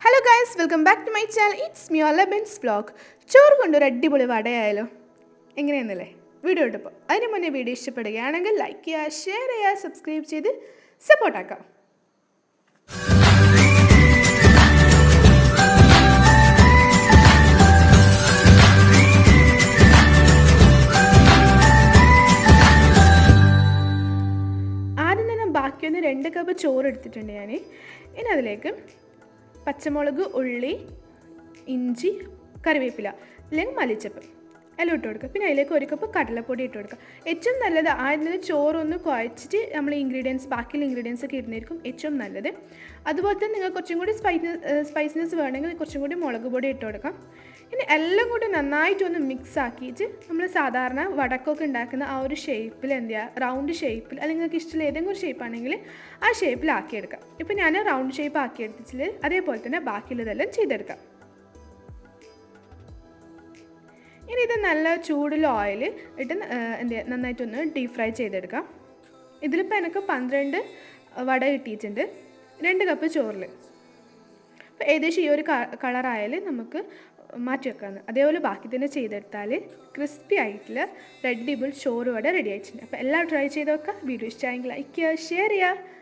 Hello guys, welcome back to my channel. It's me, Ben's vlog. ചോറ് കൊണ്ടൊരു അടിപൊളി വടയായാലോ എങ്ങനെയെന്നല്ലേ video ഇട്ടപ്പോൾ അതിന് മുന്നേ വീഡിയോ ഇഷ്ടപ്പെടുകയാണെങ്കിൽ ലൈക്ക് ചെയ്യുക, ഷെയർ ചെയ്യുക, സബ്സ്ക്രൈബ് ചെയ്ത് സപ്പോർട്ടാക്കാം. ആദ്യം തന്നെ ബാക്കിയൊന്ന് 2 കപ്പ് ചോറ് എടുത്തിട്ടുണ്ട് ഞാൻ. ഇനി അതിലേക്ക് പച്ചമുളക്, ഉള്ളി, ഇഞ്ചി, കറിവേപ്പില അല്ലെങ്കിൽ മല്ലിച്ചപ്പ് എല്ലാം ഇട്ട് കൊടുക്കുക. പിന്നെ അതിലേക്ക് 1 കപ്പ് കടലപ്പൊടി ഇട്ട് കൊടുക്കുക. ഏറ്റവും നല്ലത് ആദ്യം ചോറൊന്ന് കുഴച്ചിട്ട് നമ്മൾ ബാക്കിയുള്ള ഇൻഗ്രീഡിയൻസ് ഒക്കെ ഇടുന്നതായിരിക്കും ഏറ്റവും നല്ലത്. അതുപോലെ തന്നെ നിങ്ങൾക്ക് കുറച്ചും കൂടി സ്പൈസിനെസ് വേണമെങ്കിൽ കുറച്ചും കൂടി മുളക് പൊടി ഇട്ട് കൊടുക്കാം. ഇനി എല്ലാം കൂടി നന്നായിട്ടൊന്ന് മിക്സ് ആക്കിയിട്ട് നമ്മൾ സാധാരണ വടക്കൊക്കെ ഉണ്ടാക്കുന്ന ആ ഒരു ഷേപ്പിൽ റൗണ്ട് ഷേപ്പിൽ അല്ലെങ്കിൽ നിങ്ങൾക്ക് ഇഷ്ടമുള്ള ഏതെങ്കിലും ഒരു ഷേപ്പാണെങ്കിൽ ആ ഷേപ്പിൽ ആക്കിയെടുക്കാം. ഇപ്പം ഞാൻ റൗണ്ട് ഷേപ്പ് ആക്കിയെടുത്തിട്ട് അതേപോലെ തന്നെ ബാക്കിയുള്ളതെല്ലാം ചെയ്തെടുക്കാം. ഇനി ഇത് നല്ല ചൂടിൽ ഓയിൽ ഇട്ട് നന്നായിട്ടൊന്ന് ഡീപ് ഫ്രൈ ചെയ്തെടുക്കാം. ഇതിലിപ്പോൾ എനിക്ക് 12 വട കിട്ടിയിട്ടുണ്ട് 2 കപ്പ് ചോറിൽ. അപ്പോൾ ഏകദേശം ഈ ഒരു കളറായാൽ നമുക്ക് മാറ്റി വെക്കാമെന്ന്. അതേപോലെ ബാക്കി തന്നെ ചെയ്തെടുത്താൽ ക്രിസ്പി ആയിട്ടുള്ള റെഡിബിൾ ചോറ് വട റെഡി ആയിട്ടുണ്ട്. അപ്പോൾ എല്ലാം ട്രൈ ചെയ്ത് നോക്കാം. വീഡിയോ ഇഷ്ടമായെങ്കിൽ ലൈക്ക് ചെയ്യുക, ഷെയർ ചെയ്യുക.